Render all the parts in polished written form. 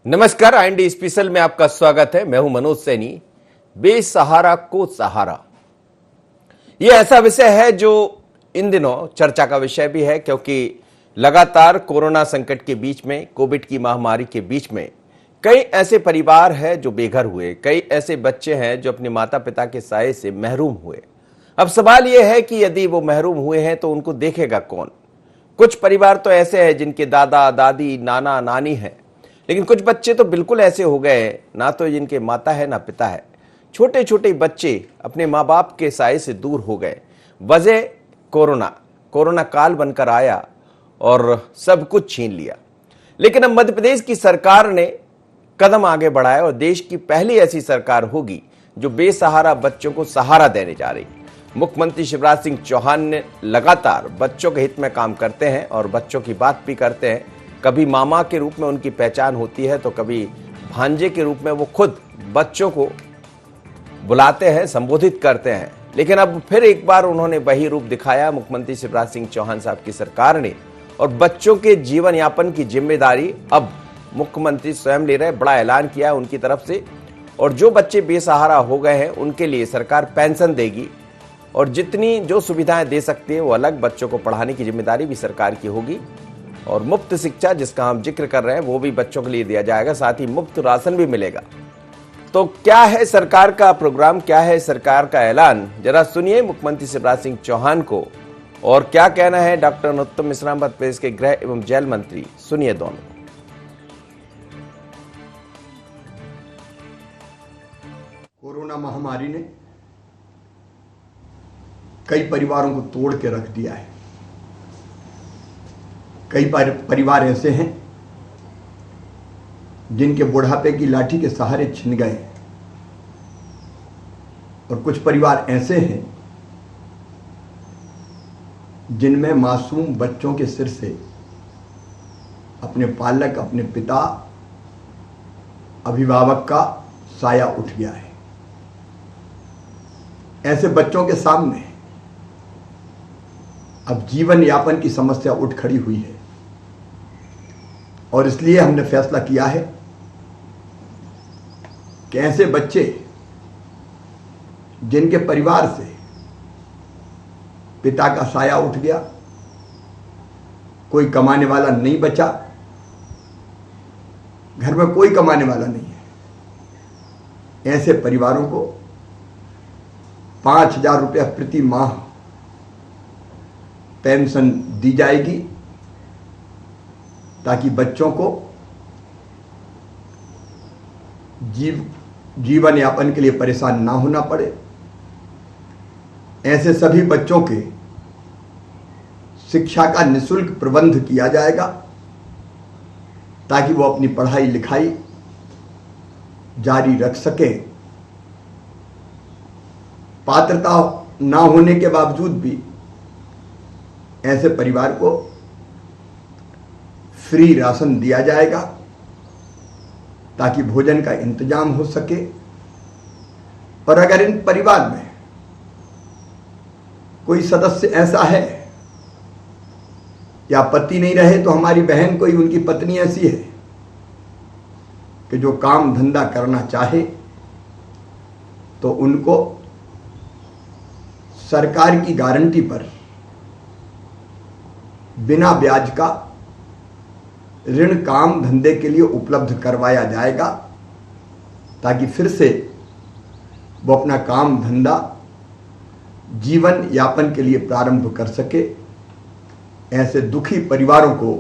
नमस्कार, IND special में आपका स्वागत है। मैं हूं मनोज सैनी। बेसहारा को सहारा, यह ऐसा विषय है जो इन दिनों चर्चा का विषय भी है, क्योंकि लगातार कोरोना संकट के बीच में, कोविड की महामारी के बीच में कई ऐसे परिवार हैं जो बेघर हुए, कई ऐसे बच्चे हैं जो अपने माता पिता के साये से महरूम हुए। अब सवाल यह है कि यदि वो महरूम हुए हैं तो उनको देखेगा कौन। कुछ परिवार तो ऐसे हैं जिनके दादा दादी नाना नानी हैं, लेकिन कुछ बच्चे तो बिल्कुल ऐसे हो गए हैं, ना तो जिनके माता है ना पिता है। छोटे छोटे बच्चे अपने माँ बाप के साये से दूर हो गए। वजह कोरोना काल बनकर आया और सब कुछ छीन लिया। लेकिन अब मध्य प्रदेश की सरकार ने कदम आगे बढ़ाया और देश की पहली ऐसी सरकार होगी जो बेसहारा बच्चों को सहारा देने जा रही। मुख्यमंत्री शिवराज सिंह चौहान ने लगातार बच्चों के हित में काम करते हैं और बच्चों की बात भी करते हैं। कभी मामा के रूप में उनकी पहचान होती है तो कभी भांजे के रूप में वो खुद बच्चों को बुलाते हैं, संबोधित करते हैं। लेकिन अब फिर एक बार उन्होंने वही रूप दिखाया मुख्यमंत्री शिवराज सिंह चौहान साहब की सरकार ने, और बच्चों के जीवन यापन की जिम्मेदारी अब मुख्यमंत्री स्वयं ले रहे। बड़ा ऐलान किया है उनकी तरफ से, और जो बच्चे बेसहारा हो गए हैं उनके लिए सरकार पेंशन देगी और जितनी जो सुविधाएं दे सकती है वो अलग। बच्चों को पढ़ाने की जिम्मेदारी भी सरकार की होगी, और मुफ्त शिक्षा जिसका हम जिक्र कर रहे हैं वो भी बच्चों के लिए दिया जाएगा। साथ ही मुफ्त राशन भी मिलेगा। तो क्या है सरकार का प्रोग्राम, क्या है सरकार का ऐलान, जरा सुनिए मुख्यमंत्री शिवराज सिंह चौहान को। और क्या कहना है डॉक्टर नरोत्तम मिश्रा, मध्य प्रदेश के गृह एवं जेल मंत्री, सुनिए दोनों। कोरोना महामारी ने कई परिवारों को तोड़ के रख दिया है। कई परिवार ऐसे हैं जिनके बुढ़ापे की लाठी के सहारे छिन गए, और कुछ परिवार ऐसे हैं जिनमें मासूम बच्चों के सिर से अपने पालक, अपने पिता, अभिभावक का साया उठ गया है। ऐसे बच्चों के सामने अब जीवन यापन की समस्या उठ खड़ी हुई है, और इसलिए हमने फैसला किया है कि ऐसे बच्चे जिनके परिवार से पिता का साया उठ गया, कोई कमाने वाला नहीं बचा, घर में कोई कमाने वाला नहीं है, ऐसे परिवारों को 5,000 रुपया प्रति माह पेंशन दी जाएगी, ताकि बच्चों को जीवन यापन के लिए परेशान ना होना पड़े। ऐसे सभी बच्चों के शिक्षा का निःशुल्क प्रबंध किया जाएगा, ताकि वो अपनी पढ़ाई लिखाई जारी रख सकें। पात्रता ना होने के बावजूद भी ऐसे परिवार को फ्री राशन दिया जाएगा, ताकि भोजन का इंतजाम हो सके। और अगर इन परिवार में कोई सदस्य ऐसा है, या पति नहीं रहे तो हमारी बहन कोई उनकी पत्नी ऐसी है कि जो काम धंधा करना चाहे, तो उनको सरकार की गारंटी पर बिना ब्याज का ऋण काम धंधे के लिए उपलब्ध करवाया जाएगा, ताकि फिर से वो अपना काम धंधा जीवन यापन के लिए प्रारंभ कर सके। ऐसे दुखी परिवारों को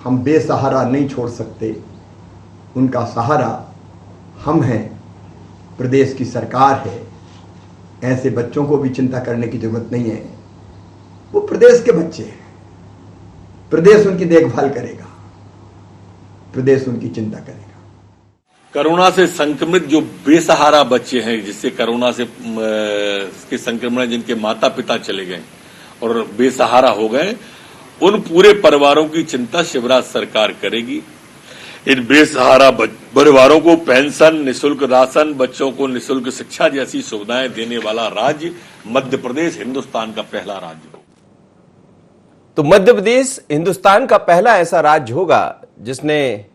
हम बेसहारा नहीं छोड़ सकते। उनका सहारा हम हैं, प्रदेश की सरकार है। ऐसे बच्चों को भी चिंता करने की जरूरत नहीं है। वो प्रदेश के बच्चे हैं, प्रदेश उनकी देखभाल करेगा, प्रदेश उनकी चिंता करेगा। कोरोना से संक्रमित जो बेसहारा बच्चे हैं, जिससे कोरोना से के संक्रमण जिनके माता पिता चले गए और बेसहारा हो गए, उन पूरे परिवारों की चिंता शिवराज सरकार करेगी। इन बेसहारा परिवारों को पेंशन, निःशुल्क राशन, बच्चों को निःशुल्क शिक्षा जैसी सुविधाएं देने वाला राज्य मध्य प्रदेश हिंदुस्तान का पहला राज्य होगा। तो मध्य प्रदेश हिंदुस्तान का पहला ऐसा राज्य होगा जिसने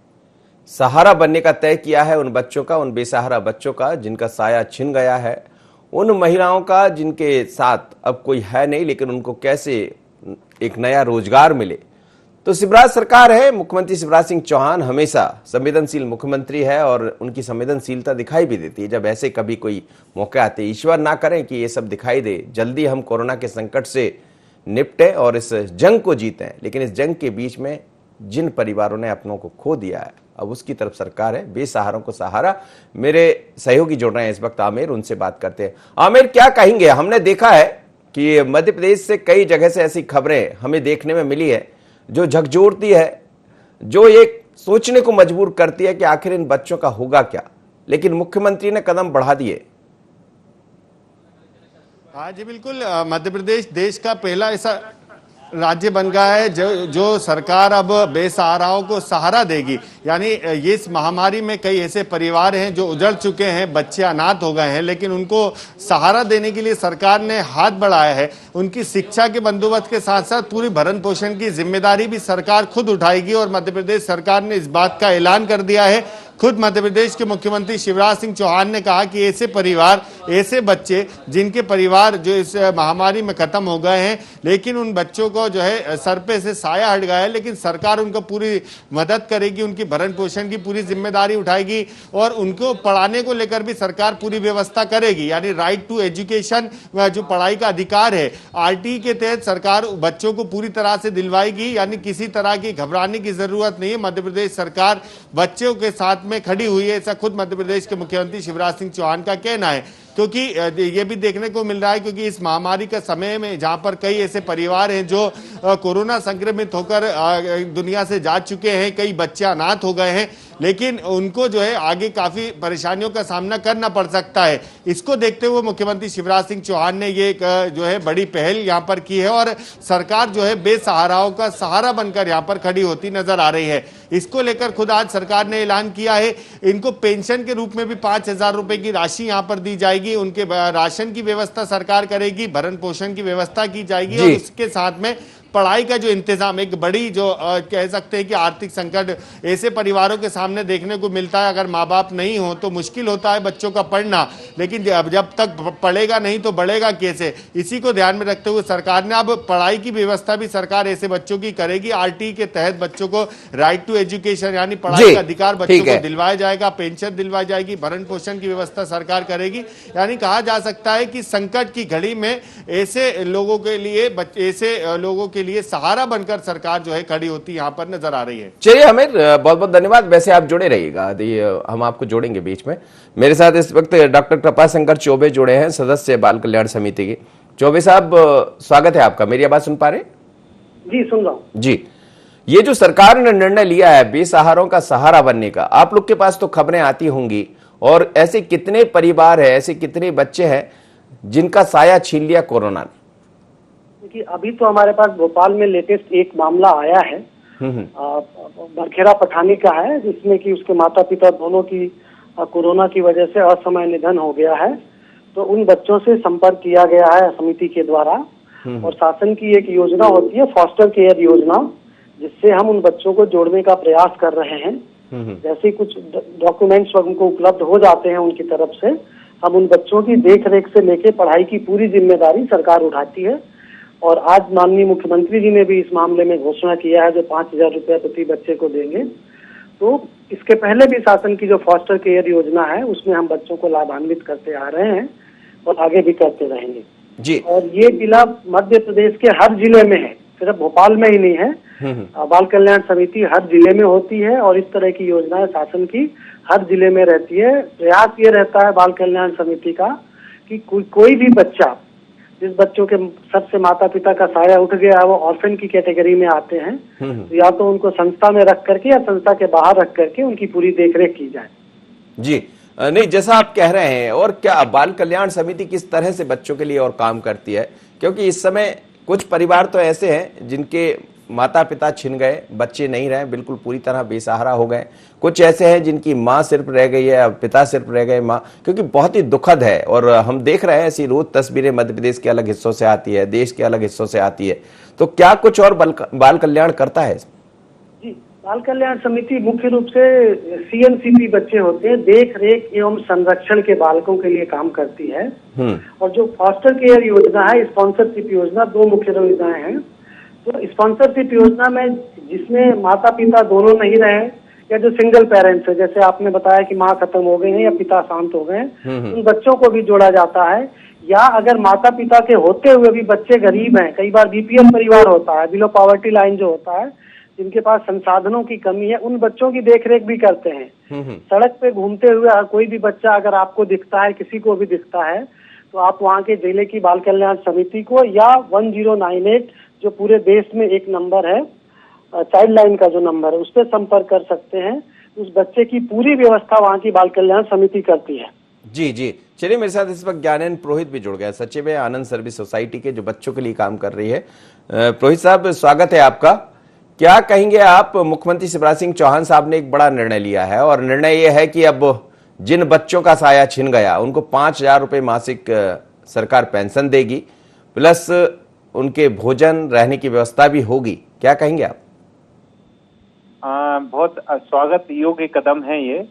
सहारा बनने का तय किया है उन बच्चों का, उन बेसहारा बच्चों का जिनका साया छिन गया है, उन महिलाओं का जिनके साथ अब कोई है नहीं, लेकिन उनको कैसे एक नया रोजगार मिले। तो शिवराज सरकार है, मुख्यमंत्री शिवराज सिंह चौहान हमेशा संवेदनशील मुख्यमंत्री है और उनकी संवेदनशीलता दिखाई भी देती है जब ऐसे कभी कोई मौके आते। ईश्वर ना करें कि ये सब दिखाई दे, जल्दी हम कोरोना के संकट से निपटे और इस जंग को जीतें। लेकिन इस जंग के बीच में जिन परिवारों ने अपनों को खो दिया है, अब उसकी तरफ सरकार है, बेसहारों को सहारा। मेरे सहयोगी जुड़ रहे हैं इस वक्त, आमिर, उनसे बात करते हैं। आमिर, क्या कहेंगे? हमने देखा है कि मध्य प्रदेश से कई जगह से ऐसी खबरें हमें देखने में मिली है जो झकझोरती है, जो ये सोचने को मजबूर करती है कि आखिर इन बच्चों का होगा क्या। लेकिन मुख्यमंत्री ने कदम बढ़ा दिए। हाँ जी बिल्कुल, मध्य प्रदेश देश का पहला ऐसा राज्य बन गया है जो सरकार अब बेसहाराओं को सहारा देगी। यानी ये इस महामारी में कई ऐसे परिवार हैं जो उजड़ चुके हैं, बच्चे अनाथ हो गए हैं, लेकिन उनको सहारा देने के लिए सरकार ने हाथ बढ़ाया है। उनकी शिक्षा के बंदोबस्त के साथ साथ पूरी भरण पोषण की जिम्मेदारी भी सरकार खुद उठाएगी और मध्य प्रदेश सरकार ने इस बात का ऐलान कर दिया है। खुद मध्य प्रदेश के मुख्यमंत्री शिवराज सिंह चौहान ने कहा कि ऐसे परिवार, ऐसे बच्चे जिनके परिवार जो इस महामारी में खत्म हो गए हैं, लेकिन उन बच्चों को जो है सर पे से साया हट गया है, लेकिन सरकार उनको पूरी मदद करेगी, उनकी भरण पोषण की पूरी जिम्मेदारी उठाएगी और उनको पढ़ाने को लेकर भी सरकार पूरी व्यवस्था करेगी। यानी राइट टू एजुकेशन, जो पढ़ाई का अधिकार है, आरटीई के तहत सरकार बच्चों को पूरी तरह से दिलवाएगी। यानी किसी तरह की घबराने की जरूरत नहीं है। मध्य प्रदेश सरकार बच्चों के साथ में खड़ी हुई है, ऐसा खुद मध्य प्रदेश के मुख्यमंत्री शिवराज सिंह चौहान का कहना है। क्योंकि ये भी देखने को मिल रहा है, क्योंकि इस महामारी के समय में जहां पर कई ऐसे परिवार हैं जो कोरोना संक्रमित होकर दुनिया से जा चुके हैं, कई बच्चे अनाथ हो गए हैं, लेकिन उनको जो है आगे काफी परेशानियों का सामना करना पड़ सकता है। इसको देखते हुए मुख्यमंत्री शिवराज सिंह चौहान ने ये जो है बड़ी पहल यहां पर की है और सरकार जो है बेसहाराओं का सहारा बनकर यहां पर खड़ी होती नजर आ रही है। इसको लेकर खुद आज सरकार ने ऐलान किया है, इनको पेंशन के रूप में भी 5,000 रुपए की राशि यहां पर दी जाएगी। उनके राशन की व्यवस्था सरकार करेगी, भरण पोषण की व्यवस्था की जाएगी और इसके साथ में पढ़ाई का जो इंतजाम, एक बड़ी जो कह सकते हैं कि आर्थिक संकट ऐसे परिवारों के सामने देखने को मिलता है। अगर माँ बाप नहीं हो तो मुश्किल होता है बच्चों का पढ़ना, लेकिन जब तक पढ़ेगा नहीं तो बढ़ेगा कैसे। इसी को ध्यान में रखते हुए सरकार ने अब पढ़ाई की व्यवस्था भी सरकार ऐसे बच्चों की करेगी। आरटीई के तहत बच्चों को राइट टू एजुकेशन यानी पढ़ाई का अधिकार बच्चों को दिलवाया जाएगा, पेंशन दिलवाई जाएगी, भरण पोषण की व्यवस्था सरकार करेगी। यानी कहा जा सकता है कि संकट की घड़ी में ऐसे लोगों के लिए सहारा बनकर सरकार जो है खड़ी होती यहां पर नजर आ रही है। चलिए आमिर, बहुत बहुत धन्यवाद। वैसे आप जुड़े रहिएगा, हम आपको जोड़ेंगे बीच में। मेरे साथ इस वक्त डॉक्टर कृपाशंकर चौबे जुड़े हैं, सदस्य बाल कल्याण समिति के। चौबे साहब, स्वागत है आपका। मेरी आवाज सुन पा रहे? जी, सुन रहा हूं। जी, ये जो सरकार ने निर्णय लिया है बेसहारों का सहारा बनने का, आप लोग के पास तो खबरें आती होंगी, और ऐसे कितने परिवार है, ऐसे कितने बच्चे हैं जिनका साया छीन लिया कोरोना ने? देखिए, अभी तो हमारे पास भोपाल में लेटेस्ट एक मामला आया है, बरखेरा पठानी का है, जिसमें कि उसके माता पिता दोनों की कोरोना की वजह से असमय निधन हो गया है। तो उन बच्चों से संपर्क किया गया है समिति के द्वारा, और शासन की एक योजना होती है फॉस्टर केयर योजना, जिससे हम उन बच्चों को जोड़ने का प्रयास कर रहे हैं। जैसे कुछ डॉक्यूमेंट्स उनको उपलब्ध हो जाते हैं उनकी तरफ से, हम उन बच्चों की देख रेख से लेके पढ़ाई की पूरी जिम्मेदारी सरकार उठाती है। और आज माननीय मुख्यमंत्री जी ने भी इस मामले में घोषणा किया है, जो 5,000 रुपया प्रति बच्चे को देंगे। तो इसके पहले भी शासन की जो फॉस्टर केयर योजना है, उसमें हम बच्चों को लाभान्वित करते आ रहे हैं और आगे भी करते रहेंगे जी। और ये जिला मध्य प्रदेश के हर जिले में है, सिर्फ भोपाल में ही नहीं है। बाल कल्याण समिति हर जिले में होती है और इस तरह की योजनाएं शासन की हर जिले में रहती है। प्रयास ये रहता है बाल कल्याण समिति का कि कोई भी बच्चा, जिस बच्चों के सर से माता पिता का साया उठ गया है, वो ऑर्फन की कैटेगरी में आते हैं, तो या तो उनको संस्था में रख करके या संस्था के बाहर रख करके उनकी पूरी देखरेख की जाए। जी, नहीं, जैसा आप कह रहे हैं, और क्या बाल कल्याण समिति किस तरह से बच्चों के लिए और काम करती है? क्योंकि इस समय कुछ परिवार तो ऐसे हैं जिनके माता पिता छिन गए, बच्चे नहीं रहे, बिल्कुल पूरी तरह बेसहारा हो गए। कुछ ऐसे हैं जिनकी माँ सिर्फ रह गई है, पिता सिर्फ रह गए, माँ, क्योंकि बहुत ही दुखद है। और हम देख रहे हैं ऐसी रोज तस्वीरें मध्य प्रदेश के अलग हिस्सों से आती है, देश के अलग हिस्सों से आती है। तो क्या कुछ और बाल कल्याण करता है? जी, बाल कल्याण समिति मुख्य रूप से CNCP बच्चे होते हैं, देख रेख एवं संरक्षण के बालकों के लिए काम करती है। और जो फॉस्टर केयर योजना है, स्पॉन्सरशिप योजना, दो मुख्य योजनाएं हैं। तो स्पॉन्सरशिप योजना में जिसमें माता पिता दोनों नहीं रहे या जो सिंगल पेरेंट्स है, जैसे आपने बताया कि माँ खत्म हो गए हैं या पिता शांत हो गए हैं, उन बच्चों को भी जोड़ा जाता है। या अगर माता पिता के होते हुए भी बच्चे गरीब हैं, कई बार BPL परिवार होता है, बिलो पॉवर्टी लाइन जो होता है, जिनके पास संसाधनों की कमी है, उन बच्चों की देखरेख भी करते हैं। सड़क पे घूमते हुए कोई भी बच्चा अगर आपको दिखता है, किसी को भी दिखता है, तो आप वहाँ के जिले की बाल कल्याण समिति को या 1098 जो पूरे देश में एक नंबर है, चाइल्ड लाइन का जो नंबर है, उस पर संपर्क कर सकते हैं। उस बच्चे की पूरी व्यवस्था वहाँ की बाल कल्याण समिति करती है। जी जी, चलिए मेरे साथ इस वक्त ज्ञानेंद्र पुरोहित भी जुड़ गए, सचिव है आनंद सर्विस सोसाइटी के, जो बच्चों के लिए काम कर रही है। पुरोहित साहब, स्वागत है आपका। क्या कहेंगे आप, मुख्यमंत्री शिवराज सिंह चौहान साहब ने एक बड़ा निर्णय लिया है और निर्णय यह है कि अब जिन बच्चों का साया छिन गया उनको 5,000 रुपये मासिक सरकार पेंशन देगी, प्लस उनके भोजन रहने की व्यवस्था भी होगी। क्या कहेंगे आप? बहुत स्वागत योग्य कदम है ये।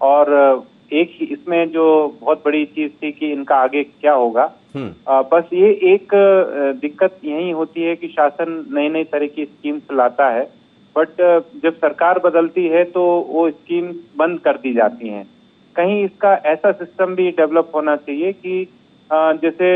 और एक ही इसमें जो बहुत बड़ी चीज थी कि इनका आगे क्या होगा। बस ये एक दिक्कत यही होती है कि शासन नई नई तरह की स्कीम्स लाता है, बट जब सरकार बदलती है तो वो स्कीम बंद कर दी जाती हैं। कहीं इसका ऐसा सिस्टम भी डेवलप होना चाहिए कि जैसे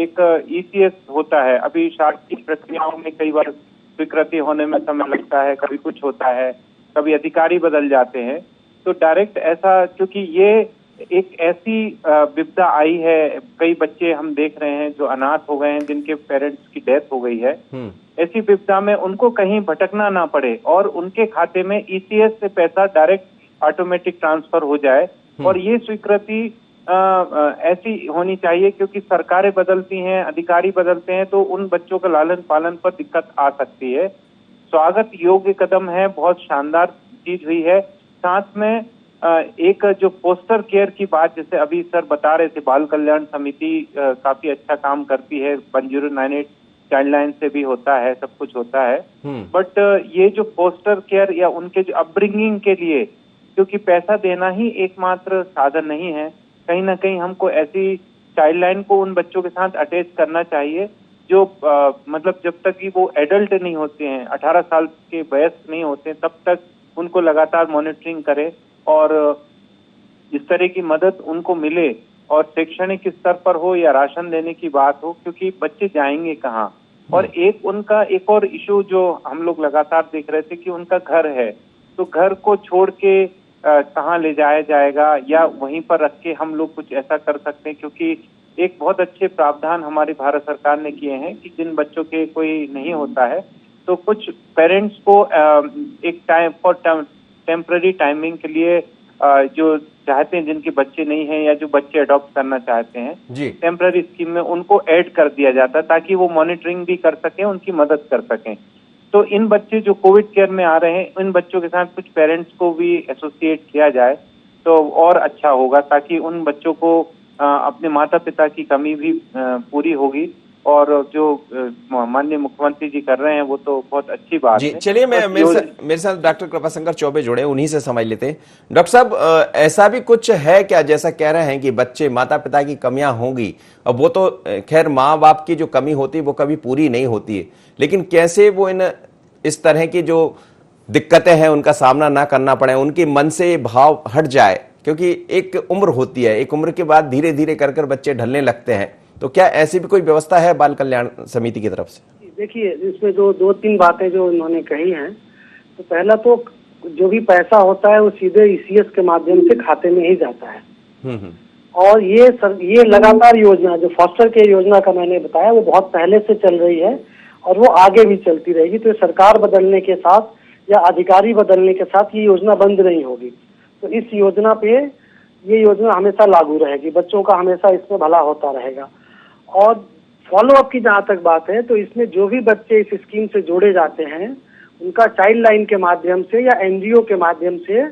एक ECS होता है, अभी शासकीय प्रक्रियाओं में कई बार स्वीकृति होने में समय लगता है, कभी कुछ होता है, कभी अधिकारी बदल जाते हैं। तो डायरेक्ट ऐसा, क्योंकि ये एक ऐसी विपदा आई है, कई बच्चे हम देख रहे हैं जो अनाथ हो गए हैं, जिनके पेरेंट्स की डेथ हो गई है। ऐसी विपदा में उनको कहीं भटकना ना पड़े और उनके खाते में ECS से पैसा डायरेक्ट ऑटोमेटिक ट्रांसफर हो जाए। और ये स्वीकृति ऐसी होनी चाहिए, क्योंकि सरकारें बदलती हैं, अधिकारी बदलते हैं, तो उन बच्चों का लालन पालन पर दिक्कत आ सकती है। स्वागत योग्य कदम है, बहुत शानदार चीज हुई है। साथ में एक जो पोस्टर केयर की बात, जैसे अभी सर बता रहे थे, बाल कल्याण समिति काफी अच्छा काम करती है, 1098 चाइल्ड लाइन से भी होता है, सब कुछ होता है। बट ये जो पोस्टर केयर या उनके जो अपब्रिंगिंग के लिए, क्योंकि पैसा देना ही एकमात्र साधन नहीं है, कहीं ना कहीं हमको ऐसी चाइल्ड लाइन को उन बच्चों के साथ अटैच करना चाहिए जो मतलब जब तक कि वो एडल्ट नहीं होते हैं, 18 साल के वयस्क नहीं होते, तब तक उनको लगातार मॉनिटरिंग करे और इस तरह की मदद उनको मिले। और शैक्षणिक स्तर पर हो या राशन देने की बात हो, क्योंकि बच्चे जाएंगे कहाँ। और एक उनका एक और इशू जो हम लोग लगातार देख रहे थे कि उनका घर है, तो घर को छोड़ के कहाँ ले जाया जाएगा, या वहीं पर रख के हम लोग कुछ ऐसा कर सकते हैं। क्योंकि एक बहुत अच्छे प्रावधान हमारी भारत सरकार ने किए हैं कि जिन बच्चों के कोई नहीं होता है, तो कुछ पेरेंट्स को एक टाइम फॉर टेम्पररी टाइमिंग के लिए जो चाहते हैं, जिनके बच्चे नहीं हैं या जो बच्चे अडॉप्ट करना चाहते हैं, टेम्पररी स्कीम में उनको ऐड कर दिया जाता है, ताकि वो मॉनिटरिंग भी कर सकें, उनकी मदद कर सकें। तो इन बच्चे जो कोविड केयर में आ रहे हैं, इन बच्चों के साथ कुछ पेरेंट्स को भी एसोसिएट किया जाए तो और अच्छा होगा, ताकि उन बच्चों को अपने माता पिता की कमी भी पूरी होगी। और जो माननीय मुख्यमंत्री जी कर रहे हैं वो तो बहुत अच्छी बात है। चलिए, मेरे साथ डॉक्टर कृपाशंकर चौबे जुड़े, उन्हीं से समझ लेते हैं। डॉक्टर साहब, ऐसा भी कुछ है क्या, जैसा कह रहे हैं कि बच्चे माता पिता की कमियां होंगी, अब वो तो खैर माँ बाप की जो कमी होती है वो कभी पूरी नहीं होती है, लेकिन कैसे वो इस तरह की जो दिक्कतें हैं उनका सामना ना करना पड़े, उनके मन से भाव हट जाए, क्योंकि एक उम्र होती है, एक उम्र के बाद धीरे धीरे कर बच्चे ढलने लगते हैं। तो क्या ऐसी भी कोई व्यवस्था है बाल कल्याण समिति की तरफ से? देखिए, इसमें जो 2-3 बातें जो उन्होंने कही हैं, तो पहला तो जो भी पैसा होता है वो सीधे ECS के माध्यम से खाते में ही जाता है। और ये लगातार योजना जो फॉस्टर केयर योजना का मैंने बताया, वो बहुत पहले से चल रही है और वो आगे भी चलती रहेगी। तो सरकार बदलने के साथ या अधिकारी बदलने के साथ ये योजना बंद नहीं होगी। तो इस योजना पे ये योजना हमेशा लागू रहेगी, बच्चों का हमेशा इसमें भला होता रहेगा। और फॉलो अप की जहाँ तक बात है, तो इसमें जो भी बच्चे इस स्कीम से जोड़े जाते हैं, उनका चाइल्ड लाइन के माध्यम से या NGO के माध्यम से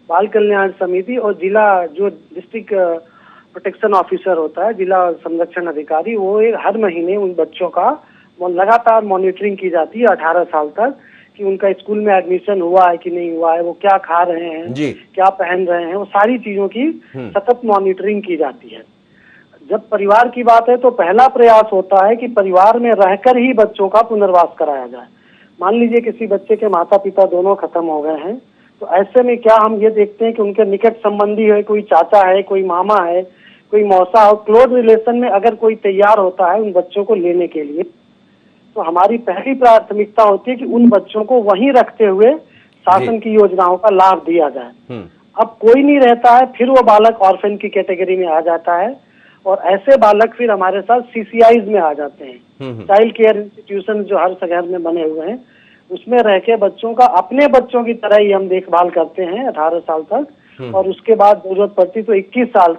बाल कल्याण समिति और जिला जो डिस्ट्रिक्ट प्रोटेक्शन ऑफिसर होता है, जिला संरक्षण अधिकारी, वो हर महीने उन बच्चों का लगातार मॉनिटरिंग की जाती है 18 साल तक कि उनका स्कूल में एडमिशन हुआ है कि नहीं हुआ है, वो क्या खा रहे हैं, जी। क्या पहन रहे हैं, वो सारी चीजों की सतत मॉनिटरिंग की जाती है। जब परिवार की बात है तो पहला प्रयास होता है कि परिवार में रहकर ही बच्चों का पुनर्वास कराया जाए। मान लीजिए किसी बच्चे के माता पिता दोनों खत्म हो गए हैं, तो ऐसे में क्या हम ये देखते हैं कि उनके निकट संबंधी है, कोई चाचा है, कोई मामा है, कोई मौसा हो, क्लोज रिलेशन में अगर कोई तैयार होता है उन बच्चों को लेने के लिए, तो हमारी पहली प्राथमिकता होती है कि उन बच्चों को वहीं रखते हुए शासन की योजनाओं का लाभ दिया जाए। अब कोई नहीं रहता है, फिर वो बालक ऑर्फन की कैटेगरी में आ जाता है, और ऐसे बालक फिर हमारे साथ CCIs में आ जाते हैं, चाइल्ड केयर इंस्टीट्यूशन जो हर शहर में बने हुए हैं, उसमें रह के बच्चों का अपने बच्चों की तरह ही हम देखभाल करते हैं 18 साल तक, और उसके बाद जरूरत पड़ती तो 21 साल,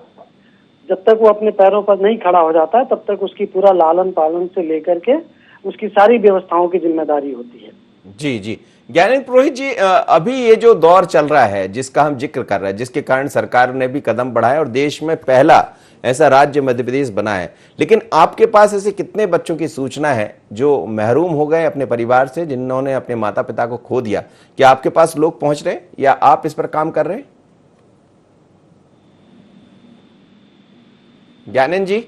जब तक वो अपने पैरों पर नहीं खड़ा हो जाता है तब तक उसकी पूरा लालन पालन से लेकर के उसकी सारी व्यवस्थाओं की जिम्मेदारी होती है। जी जी। ज्ञानेंद्र पुरोहित जी, अभी ये जो दौर चल रहा है जिसका हम जिक्र कर रहे हैं, जिसके कारण सरकार ने भी कदम बढ़ाया और देश में पहला ऐसा राज्य मध्य प्रदेश बना है, लेकिन आपके पास ऐसे कितने बच्चों की सूचना है जो महरूम हो गए अपने परिवार से, जिन्होंने अपने माता पिता को खो दिया? क्या आपके पास लोग पहुंच रहे हैं या आप इस पर काम कर रहे हैं? ज्ञानेंद्र जी,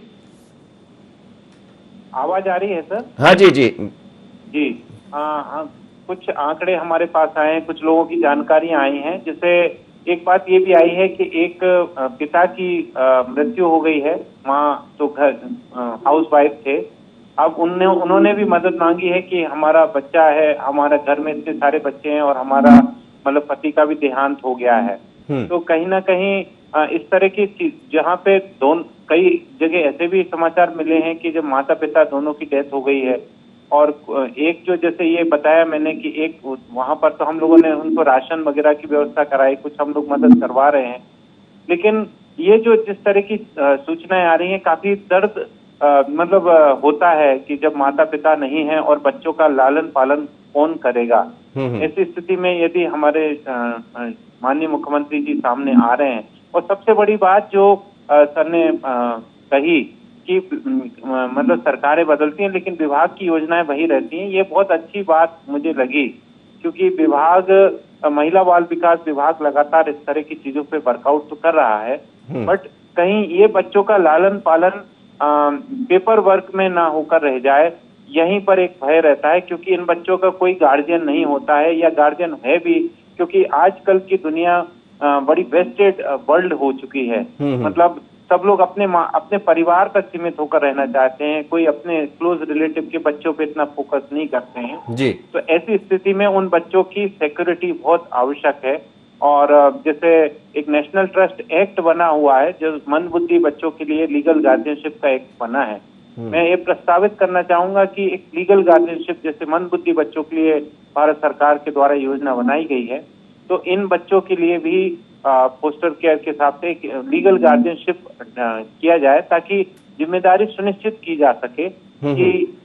आवाज आ रही है सर? हाँ जी जी जी। कुछ आंकड़े हमारे पास आए हैं, कुछ लोगों की जानकारियां आई हैं, जिससे एक बात ये भी आई है कि एक पिता की मृत्यु हो गई है, माँ तो घर हाउस वाइफ थे। अब उन्होंने भी मदद मांगी है कि हमारा बच्चा है, हमारे घर में इतने सारे बच्चे हैं और हमारा मतलब पति का भी देहांत हो गया है। तो कहीं ना कहीं इस तरह की चीज, जहाँ पे कई जगह ऐसे भी समाचार मिले हैं कि जब माता पिता दोनों की डेथ हो गई है, और एक जो जैसे ये बताया मैंने कि एक वहां पर तो हम लोगों ने उनको राशन वगैरह की व्यवस्था कराई, कुछ हम लोग मदद करवा रहे हैं, लेकिन ये जो जिस तरह की सूचनाएं आ रही हैं, काफी दर्द मतलब होता है कि जब माता पिता नहीं है और बच्चों का लालन पालन कौन करेगा। ऐसी स्थिति में यदि हमारे माननीय मुख्यमंत्री जी सामने आ रहे हैं, और सबसे बड़ी बात जो सर ने कही कि मतलब सरकारें बदलती हैं लेकिन विभाग की योजनाएं वही रहती हैं, ये बहुत अच्छी बात मुझे लगी, क्योंकि विभाग महिला बाल विकास विभाग लगातार इस तरह की चीजों पे वर्कआउट तो कर रहा है, बट कहीं ये बच्चों का लालन पालन पेपर वर्क में ना होकर रह जाए, यहीं पर एक भय रहता है, क्योंकि इन बच्चों का कोई गार्जियन नहीं होता है, या गार्जियन है भी, क्योंकि आजकल की दुनिया बड़ी वेस्टेड वर्ल्ड हो चुकी है। मतलब सब लोग अपने परिवार तक सीमित होकर रहना चाहते हैं, कोई अपने क्लोज रिलेटिव के बच्चों पे इतना फोकस नहीं करते हैं जी। तो ऐसी स्थिति में उन बच्चों की सिक्योरिटी बहुत आवश्यक है। और जैसे एक नेशनल ट्रस्ट एक्ट बना हुआ है जो मंदबुद्धि बच्चों के लिए लीगल गार्जियनशिप का एक्ट बना है, मैं ये प्रस्तावित करना चाहूंगा कि एक लीगल गार्जियनशिप जैसे मंदबुद्धि बच्चों के लिए भारत सरकार के द्वारा योजना बनाई गई है, तो इन बच्चों के लिए भी फोस्टर केयर के हिसाब से लीगल गार्जियनशिप किया जाए, ताकि जिम्मेदारी सुनिश्चित की जा सके कि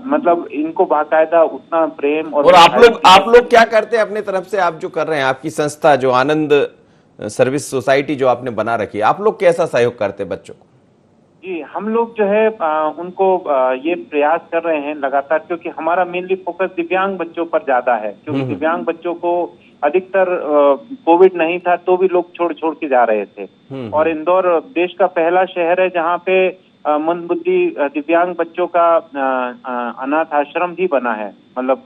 मतलब इनको बाकायदा उतना प्रेम और आप लोग क्या करते हैं अपने तरफ से? आप जो कर रहे हैं, आपकी संस्था जो आनंद सर्विस सोसाइटी जो आपने बना रखी है, आप लोग कैसा सहयोग करते हैं बच्चों को? जी, हम लोग जो है उनको ये प्रयास कर रहे हैं लगातार, क्योंकि हमारा मेनली फोकस दिव्यांग बच्चों पर ज्यादा है, क्योंकि दिव्यांग बच्चों को अधिकतर कोविड नहीं था तो भी लोग छोड़ के जा रहे थे, और इंदौर देश का पहला शहर है जहाँ पे मंदबुद्धि दिव्यांग बच्चों का अनाथ आश्रम भी बना है, मतलब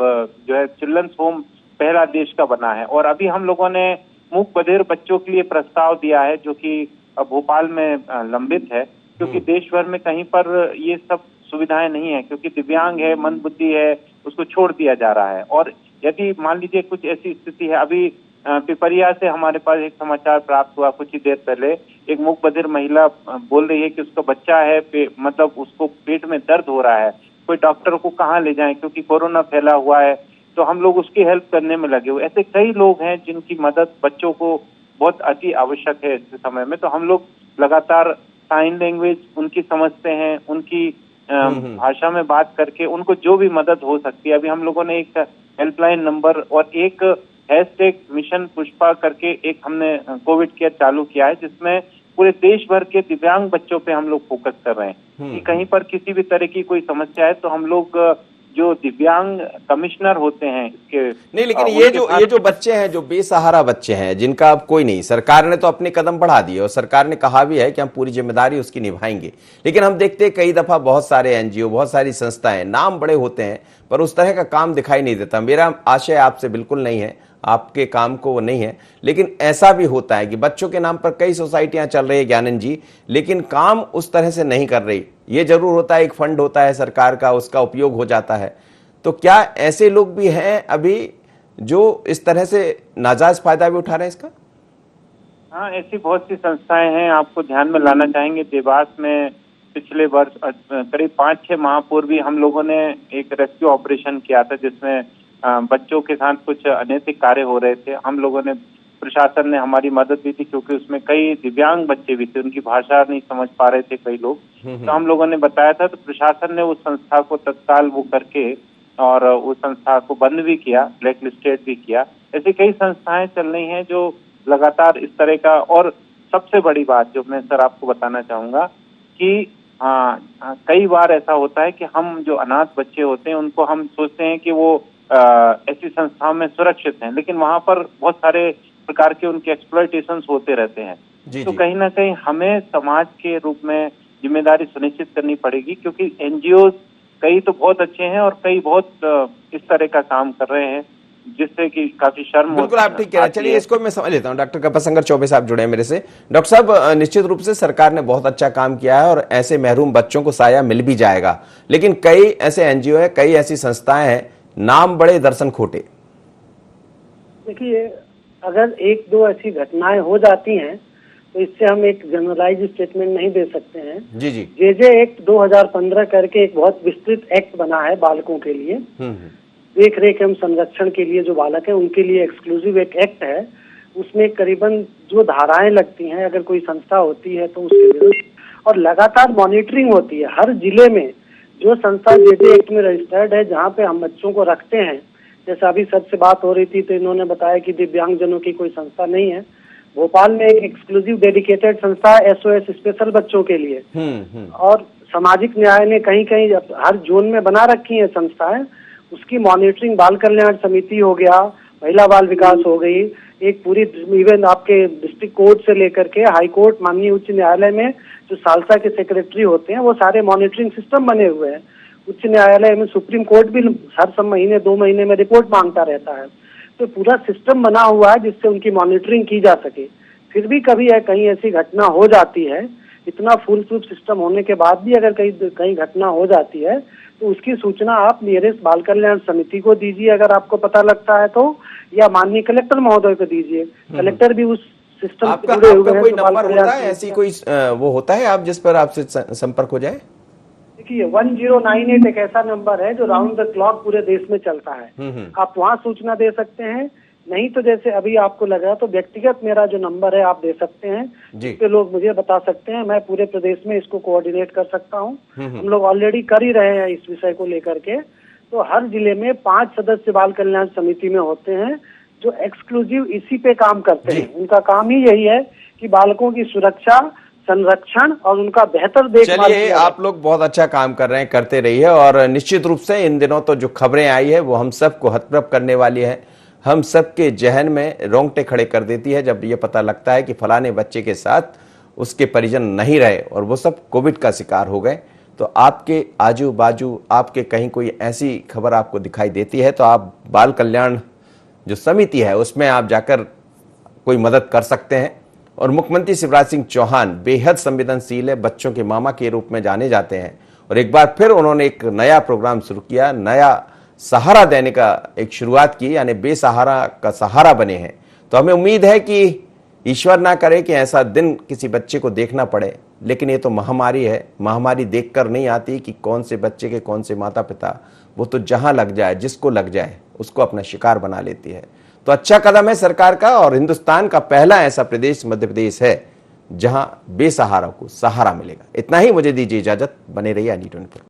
जो है चिल्ड्रंस होम पहला देश का बना है। और अभी हम लोगों ने मूक बधिर बच्चों के लिए प्रस्ताव दिया है जो कि भोपाल में लंबित है, क्योंकि देश भर में कहीं पर ये सब सुविधाएं नहीं है, क्योंकि दिव्यांग है, मंदबुद्धि है, उसको छोड़ दिया जा रहा है। और यदि मान लीजिए कुछ ऐसी स्थिति है, अभी पिपरिया से हमारे पास एक समाचार प्राप्त हुआ कुछ ही देर पहले, एक मूक बधिर महिला बोल रही है कि उसका बच्चा है, मतलब उसको पेट में दर्द हो रहा है, कोई डॉक्टर को कहाँ ले जाएं क्योंकि कोरोना फैला हुआ है, तो हम लोग उसकी हेल्प करने में लगे हुए। ऐसे कई लोग हैं जिनकी मदद बच्चों को बहुत अति आवश्यक है इस समय में, तो हम लोग लगातार साइन लैंग्वेज उनकी समझते हैं, उनकी भाषा में बात करके उनको जो भी मदद हो सकती है। अभी हम लोगों ने एक हेल्पलाइन नंबर और एक हैशटैग मिशन पुष्पा करके एक हमने कोविड केयर चालू किया है, जिसमें पूरे देश भर के दिव्यांग बच्चों पे हम लोग फोकस कर रहे हैं कि कहीं पर किसी भी तरह की कोई समस्या है तो हम लोग जो दिव्यांग कमिश्नर होते हैं इसके नहीं, लेकिन ये जो बच्चे हैं, जो बेसहारा बच्चे हैं, जिनका अब कोई नहीं, सरकार ने तो अपने कदम बढ़ा दिए और सरकार ने कहा भी है कि हम पूरी जिम्मेदारी उसकी निभाएंगे, लेकिन हम देखते हैं कई दफा बहुत सारे एनजीओ, बहुत सारी संस्थाएं, नाम बड़े होते हैं पर उस तरह का काम दिखाई नहीं देता। मेरा आशय आपसे बिल्कुल नहीं है, आपके काम को वो नहीं है, लेकिन ऐसा भी होता है कि बच्चों के नाम पर कई सोसाइटियां चल रही है ज्ञानंद जी, लेकिन काम उस तरह से नहीं कर रही। ये जरूर होता है, एक फंड होता है सरकार का, उसका उपयोग हो जाता है। तो क्या ऐसे लोग भी हैं अभी जो इस तरह से नाजायज फायदा भी उठा रहे हैं इसका? हाँ, ऐसी बहुत सी संस्थाएं हैं। आपको ध्यान में लाना चाहेंगे, देवास में पिछले वर्ष करीब 5-6 माह पूर्व भी हम लोगों ने एक रेस्क्यू ऑपरेशन किया था, जिसमें बच्चों के साथ कुछ अनैतिक कार्य हो रहे थे। हम लोगों ने, प्रशासन ने हमारी मदद दी थी, क्योंकि उसमें कई दिव्यांग बच्चे भी थे, उनकी भाषा नहीं समझ पा रहे थे कई लोग। तो हम लोगों ने बताया था, तो प्रशासन ने उस संस्था को तत्काल वो करके और उस संस्था को बंद भी किया, ब्लैक लिस्टेड भी किया। ऐसी कई संस्थाएं चल रही हैं जो लगातार इस तरह का। और सबसे बड़ी बात जो मैं सर आपको बताना चाहूंगा कि कई बार ऐसा होता है कि हम जो अनाथ बच्चे होते हैं उनको हम सोचते हैं कि वो ऐसी संस्थाओं में सुरक्षित हैं, लेकिन वहां पर बहुत सारे प्रकार के उनके एक्सप्लॉयटेशंस होते रहते हैं। तो कहीं ना कहीं हमें समाज के रूप में जिम्मेदारी सुनिश्चित करनी पड़ेगी, क्योंकि एनजीओ कई तो बहुत अच्छे हैं और कई बहुत इस तरह का काम कर रहे हैं जिससे कि काफी शर्म। बिल्कुल आप ठीक कह रहे हैं। चलिए इसको मैं समझ लेता हूँ। डॉक्टर कृपाशंकर चौबे साहब जुड़े हैं मेरे से। डॉक्टर साहब, निश्चित रूप से सरकार ने बहुत अच्छा काम किया है और ऐसे महरूम बच्चों को साया मिल भी जाएगा, लेकिन कई ऐसे एनजीओ है, कई ऐसी संस्थाएं हैं, नाम बड़े दर्शन खोटे। देखिए, अगर 1-2 ऐसी घटनाएं हो जाती हैं तो इससे हम एक जनरलाइज स्टेटमेंट नहीं दे सकते हैं। जी जी। जे एक्ट 2015 करके एक बहुत विस्तृत एक्ट बना है बालकों के लिए, देख रेख एवं संरक्षण के लिए। जो बालक है उनके लिए एक्सक्लूसिव एक एक्ट है। उसमें करीबन जो धाराएं लगती हैं, अगर कोई संस्था होती है तो उसके विरुद्ध, और लगातार मॉनिटरिंग होती है हर जिले में। जो संस्था जे एक्ट में रजिस्टर्ड है, जहाँ पे हम बच्चों को रखते हैं, जैसे अभी सबसे बात हो रही थी तो इन्होंने बताया कि दिव्यांगजनों की कोई संस्था नहीं है। भोपाल में एक एक्सक्लूसिव डेडिकेटेड संस्था है SOS स्पेशल बच्चों के लिए। और सामाजिक न्याय ने कहीं कहीं हर जोन में बना रखी है संस्थाएं। उसकी मॉनिटरिंग बाल कल्याण समिति हो गया, महिला बाल विकास हो गई, एक पूरी इवन आपके डिस्ट्रिक्ट कोर्ट से लेकर के हाई कोर्ट, माननीय उच्च न्यायालय में जो सालसा के सेक्रेटरी होते हैं, वो सारे मॉनिटरिंग सिस्टम बने हुए हैं। उच्च न्यायालय में सुप्रीम कोर्ट भी हर 2 महीने में रिपोर्ट मांगता रहता है। तो पूरा सिस्टम बना हुआ है जिससे उनकी मॉनिटरिंग की जा सके। फिर भी कभी कहीं ऐसी घटना हो जाती है, इतना फुल प्रूफ सिस्टम होने के बाद भी अगर कहीं घटना हो जाती है तो उसकी सूचना आप नियरेस्ट बाल कल्याण समिति को दीजिए अगर आपको पता लगता है तो, या माननीय कलेक्टर महोदय को दीजिए। कलेक्टर भी उस सिस्टम से जुड़े हुए हैं। कोई नंबर होता है ऐसी कोई वो होता है आप जिस पर आपसे संपर्क हो जाए? देखिए 1098 एक ऐसा नंबर है जो राउंड द क्लॉक पूरे देश में चलता है। आप वहाँ सूचना दे सकते हैं। नहीं तो जैसे अभी आपको लग रहा तो व्यक्तिगत मेरा जो नंबर है आप दे सकते हैं, जिसपे लोग मुझे बता सकते हैं। मैं पूरे प्रदेश में इसको कोऑर्डिनेट कर सकता हूँ। हम लोग ऑलरेडी कर ही रहे हैं इस विषय को लेकर के। तो हर जिले में 5 सदस्य बाल कल्याण समिति में होते हैं जो एक्सक्लूसिव इसी पे काम करते हैं। उनका काम ही यही है कि बालकों की सुरक्षा, संरक्षण और उनका बेहतर देखभाल। चलिए, आप लोग बहुत अच्छा काम कर रहे हैं, करते रहिए। और निश्चित रूप से इन दिनों तो जो खबरें आई है वो हम सबको हतप्रभ करने वाली है, हम सबके जहन में रोंगटे खड़े कर देती है जब ये पता लगता है कि फलाने बच्चे के साथ उसके परिजन नहीं रहे और वो सब कोविड का शिकार हो गए। तो आपके आजू बाजू आपके कहीं कोई ऐसी खबर आपको दिखाई देती है तो आप बाल कल्याण जो समिति है उसमें आप जाकर कोई मदद कर सकते हैं। और मुख्यमंत्री शिवराज सिंह चौहान बेहद संवेदनशील है, बच्चों के मामा के रूप में जाने जाते हैं। और एक बार फिर उन्होंने एक नया प्रोग्राम शुरू किया, नया सहारा देने का एक शुरुआत की, यानी बेसहारा का सहारा बने हैं। तो हमें उम्मीद है कि ईश्वर ना करे कि ऐसा दिन किसी बच्चे को देखना पड़े, लेकिन ये तो महामारी है। महामारी देखकर नहीं आती कि कौन से बच्चे के कौन से माता पिता, वो तो जहां लग जाए, जिसको लग जाए उसको अपना शिकार बना लेती है। तो अच्छा कदम है सरकार का, और हिंदुस्तान का पहला ऐसा प्रदेश मध्य प्रदेश है जहां बेसहारा को सहारा मिलेगा। इतना ही, मुझे दीजिए इजाजत, बने रहिए ND24।